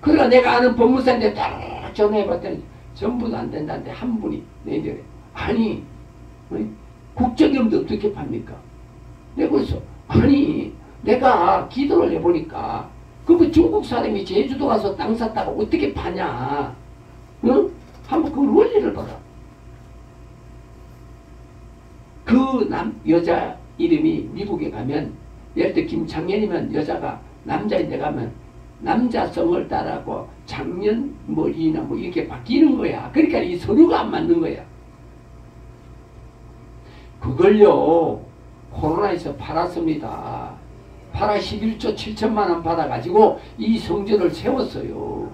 그러니까 내가 아는 법무사인데 딱 전화해봤더니 전부도 안 된다는데 한 분이 내년에 아니 국적이 없는데 어떻게 팝니까? 내가 그래서 아니 내가 기도를 해보니까 그 중국 사람이 제주도 가서 땅 샀다고 어떻게 파냐? 응? 한번 그 원리를 봐라. 그 여자 이름이 미국에 가면 예를 들어 김창년이면 여자가 남자인데 가면 남자성을 따라고 장년 머리나 뭐 이렇게 바뀌는 거야. 그러니까 이 서류가 안 맞는 거야. 그걸요 코로나에서 팔았습니다. 팔아 11조 7천만 원 받아가지고 이 성전을 세웠어요.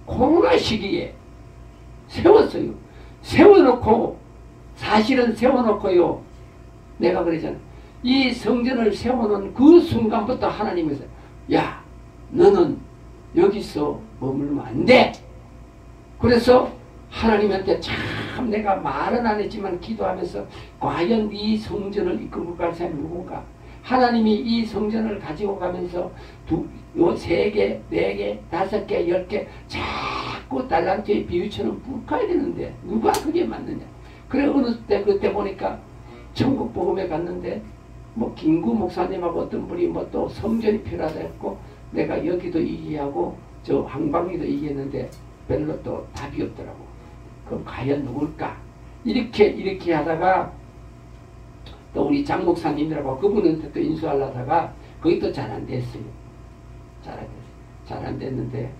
코로나 시기에 세웠어요. 세워놓고 사실은 세워놓고요. 내가 그러잖아. 이 성전을 세워놓은 그 순간부터 하나님께서 야 너는 여기서 머물면 안 돼. 그래서 하나님한테 참 내가 말은 안 했지만 기도하면서 과연 이 성전을 이끌고 갈 사람이 누군가. 하나님이 이 성전을 가지고 가면서 요 3개, 4개, 5개, 10개 자꾸 달란트의 비유처럼 붓가야 되는데 누가 그게 맞느냐. 그래 어느 때 그때 보니까 전국 복음에 갔는데 뭐 김구 목사님하고 어떤 분이 뭐 또 성전이 필요하다 했고 내가 여기도 얘기하고 저 항방위도 얘기했는데 별로 또 답이 없더라고. 그럼 과연 누굴까? 이렇게 하다가 또 우리 장 목사님이라고 그분한테 또 인수하려다가 거기 또 잘 안 됐어요. 잘 안 됐는데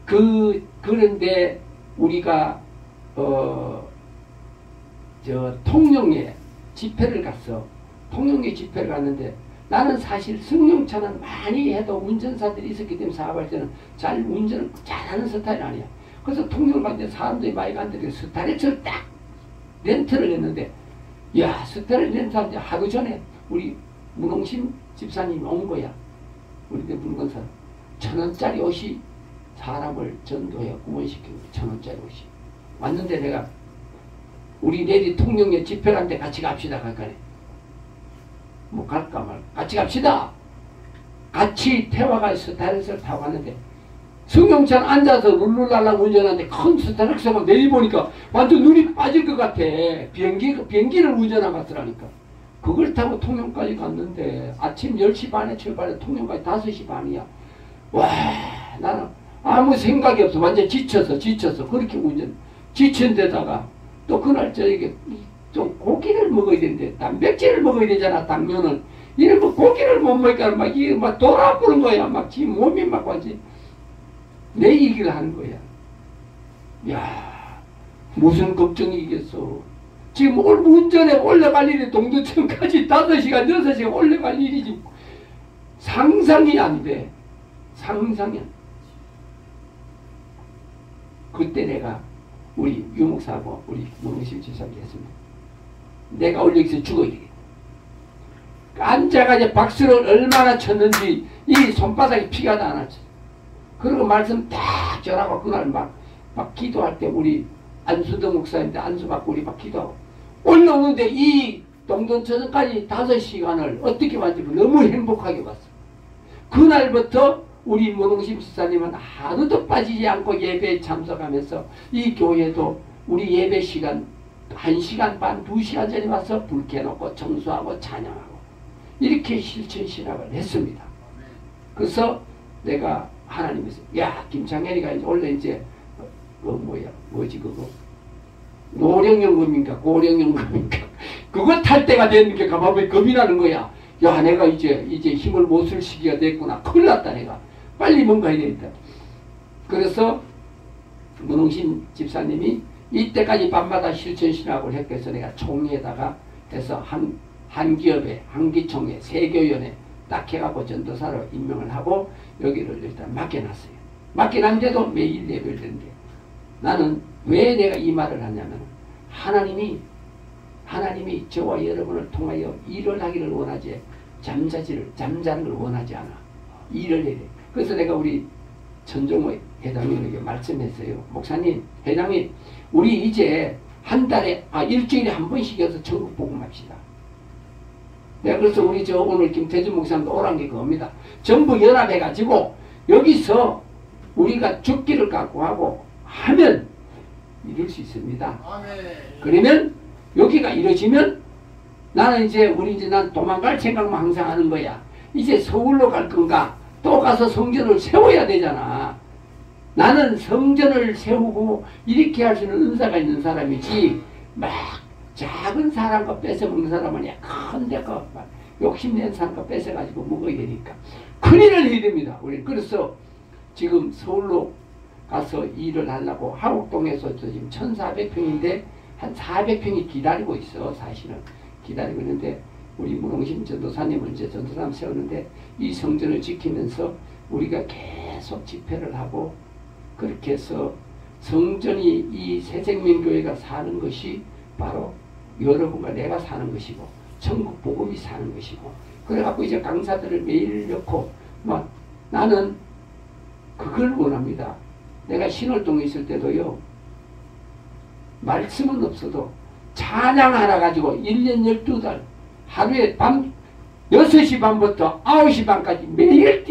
그런데 우리가 저 통영에 집회를 갔어. 통영에 집회를 갔는데 나는 사실 승용차는 많이 해도 운전사들이 있었기 때문에 사업할 때는 잘 운전을 잘하는 스타일이 아니야. 그래서 통영을 갔는데 사람들이 많이 갔는데 스타렉스를 딱 렌트를 했는데 야 스타렉스 렌트한 지 하루 전에 우리 문홍심 집사님이 온 거야. 우리 물건사 1,000원짜리 옷이 사람을 전도해 구원시키고 1,000원짜리 옷이 왔는데 내가 우리 내일 통영에 집회를 하는데 같이 갑시다 갈까네. 뭐 갈까 말까 같이 갑시다. 같이 태화가 스타렉스를 타고 갔는데 승용차는 앉아서 룰루랄라 운전하는데 큰 스타렉스가 내일 보니까 완전 눈이 빠질 것 같아. 비행기를 운전하고 갔더라니까. 그걸 타고 통영까지 갔는데 아침 10시 반에 출발해 통영까지 5시 반이야. 와 나는 아무 생각이 없어. 완전 지쳐서 그렇게 운전 지친 데다가 또 그날 저녁에 좀 고기를 먹어야 되는데 단백질을 먹어야 되잖아. 당면은 이런 거 고기를 못 먹으니까 막 이게 막 돌아보는 거야. 막 지 몸이 막 완전 내 얘기를 하는 거야. 야 무슨 걱정이겠어. 지금 운전에 올라갈 일이 동두천까지 5시간 6시간 올라갈 일이지 상상이 안 돼. 상상이 안 돼. 그때 내가 우리 유목사하고 우리 문홍심 지사님께 했습니다. 내가 원래 여기서 죽어야 되겠다. 앉아가지고 박수를 얼마나 쳤는지 이 손바닥에 피가 다 났어. 그리고 말씀 딱 전하고 그날 막 기도할 때 우리 안수도 목사인데 안수 받고 우리 막 기도하고 올라오는데 이 동동천까지 5시간을 어떻게 왔는지 너무 행복하게 봤어. 그날부터 우리 문홍심 집사님은 하루도 빠지지 않고 예배에 참석하면서 이 교회도 우리 예배 시간 1시간 반, 2시간 전에 와서 불 켜놓고 청소하고 찬양하고 이렇게 실천신학을 했습니다. 그래서 내가 하나님께서 야 김창현이가 이제 원래 이제 뭐지 그거 노령연금인가 고령연금인가 그거 탈 때가 됐는게 가만히 겁이 나는 거야. 야 내가 이제 힘을 못 쓸 시기가 됐구나. 큰일 났다 내가. 빨리 뭔가 해야 되겠다. 그래서 문홍신 집사님이 이때까지 밤마다 실천신학을 했고 해서 내가 총회에다가 해서 한 기업에 한기총회 세교연에 딱 해갖고 전도사로 임명을 하고 여기를 일단 맡겨놨어요. 맡겨놨는데도 매일 예배를 드는데 나는 왜 내가 이 말을 하냐면 하나님이 저와 여러분을 통하여 일을 하기를 원하지 잠자는 걸 원하지 않아. 일을 해야 돼. 그래서 내가 우리 전종호 회장님에게 말씀했어요. 목사님, 회장님, 우리 이제 한 달에 일주일에 한 번씩 해서 전국 복음합시다. 내가 그래서 우리 오늘 김태준 목사님도 오란 게 그겁니다. 전부 연합해가지고 여기서 우리가 죽기를 각오하고 하면 이룰 수 있습니다. 그러면 여기가 이루어지면 나는 난 도망갈 생각만 항상 하는 거야. 이제 서울로 갈 건가? 또 가서 성전을 세워야 되잖아. 나는 성전을 세우고 이렇게 할 수 있는 은사가 있는 사람이지 막 작은 사람과 뺏어먹는 사람은 큰데 욕심낸 사람과 뺏어가지고 먹어야 되니까 큰일을 해야 됩니다. 우리 그래서 지금 서울로 가서 일을 하려고 하곡동에서 지금 1400평인데 한 400평이 기다리고 있어. 사실은 기다리고 있는데 우리 문홍심 전도사님은 이제 전도사님 세우는데 이 성전을 지키면서 우리가 계속 집회를 하고 그렇게 해서 성전이 이 새생명교회가 사는 것이 바로 여러분과 내가 사는 것이고 천국 복음이 사는 것이고 그래갖고 이제 강사들을 매일 넣고 나는 그걸 원합니다. 내가 신월동에 있을 때도요 말씀은 없어도 찬양 하나 가지고 1년 12달 하루에 밤 6시 반부터 9시 반까지 매일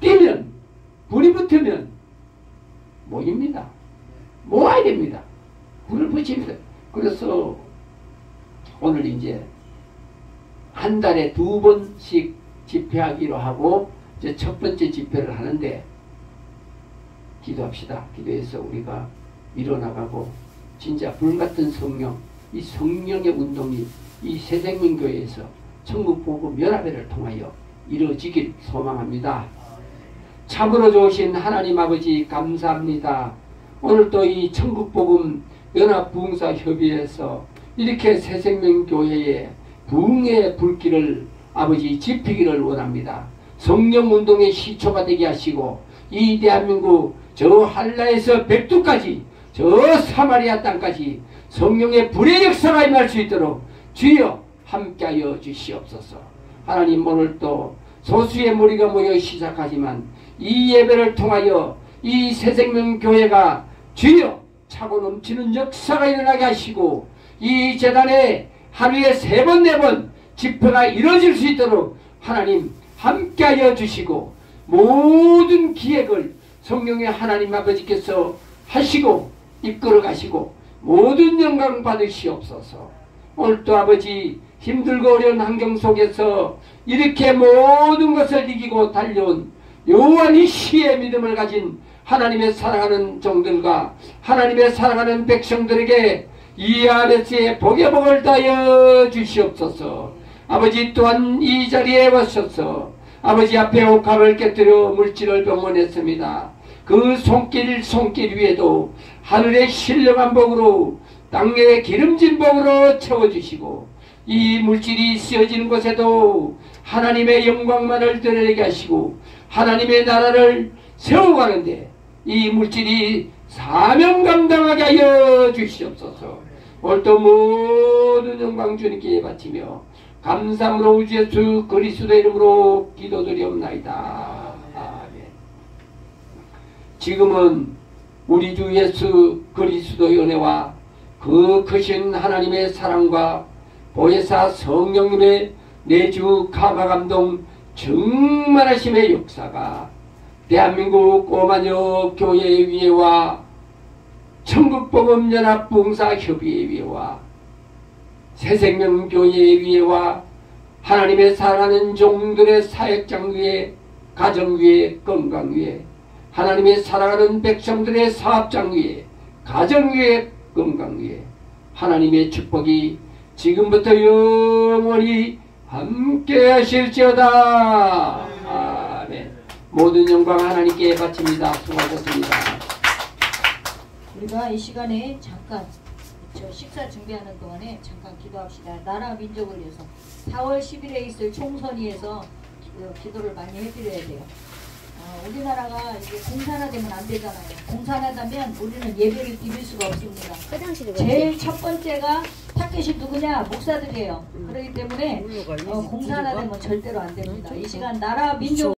뛰면 불이 붙으면 모입니다. 모아야 됩니다. 불을 붙입니다. 그래서 오늘 이제 한 달에 2번씩 집회하기로 하고 이제 첫 번째 집회를 하는데 기도합시다. 기도해서 우리가 일어나가고 진짜 불같은 성령, 이 성령의 운동이 이 새생명교회에서 천국복음 연합회를 통하여 이루어지길 소망합니다. 참으로 좋으신 하나님 아버지 감사합니다. 오늘도 이 천국복음 연합부흥사협의회에서 이렇게 새생명교회의 부흥의 불길을 아버지 지피기를 원합니다. 성령운동의 시초가 되게 하시고 이 대한민국 저 한라에서 백두까지 저 사마리아 땅까지 성령의 불의 역사가 임할 수 있도록 주여 함께하여 주시옵소서. 하나님 오늘 또 소수의 무리가 모여 시작하지만 이 예배를 통하여 이 새생명교회가 주여 차고 넘치는 역사가 일어나게 하시고 이 재단에 하루에 3번 4번 집회가 이루어질 수 있도록 하나님 함께하여 주시고 모든 기획을 성령의 하나님 아버지께서 하시고 이끌어 가시고 모든 영광 받으시옵소서. 오늘도 아버지 힘들고 어려운 환경 속에서 이렇게 모든 것을 이기고 달려온 요한이 시의 믿음을 가진 하나님의 사랑하는 종들과 하나님의 사랑하는 백성들에게 이 아베스의 복의 복을 다하여 주시옵소서. 아버지 또한 이 자리에 오셔서 아버지 앞에 옥합을 깨뜨려 물질을 병원했습니다. 그 손길 위에도 하늘의 신령한 복으로 땅의 기름진 복으로 채워주시고 이 물질이 쓰여지는 곳에도 하나님의 영광만을 드러내게 하시고 하나님의 나라를 세워가는데 이 물질이 사명 감당하게 하여 주시옵소서. 오늘도 모든 영광 주님께 바치며 감사함으로 우주 예수 그리스도의 이름으로 기도드리옵나이다. 아멘. 지금은 우리 주 예수 그리스도의 은혜와 그 크신 하나님의 사랑과 보혜사 성령님의 내주 감화감동 충만하심의 역사가 대한민국 오마녀 교회위회와 천국복음연합봉사협의회와 새생명교회위회와 하나님의 사랑하는 종들의 사역장위회, 가정위회, 건강위회, 하나님의 사랑하는 백성들의 사업장위회, 가정위회, 건강위회, 하나님의 축복이 지금부터 영원히 함께 하실지어다. 아멘. 모든 영광 하나님께 바칩니다. 수고하셨습니다. 우리가 이 시간에 잠깐 식사 준비하는 동안에 잠깐 기도합시다. 나라 민족을 위해서 4월 10일에 있을 총선위에서 기도를 많이 해드려야 돼요. 우리나라가 이게 공산화되면 안 되잖아요. 공산화되면 우리는 예배를 드릴 수가 없습니다. 제일 첫 번째가 타겟이 누구냐? 목사들이에요. 그렇기 때문에 공산화되면 절대로 안 됩니다. 이 시간 나라 민족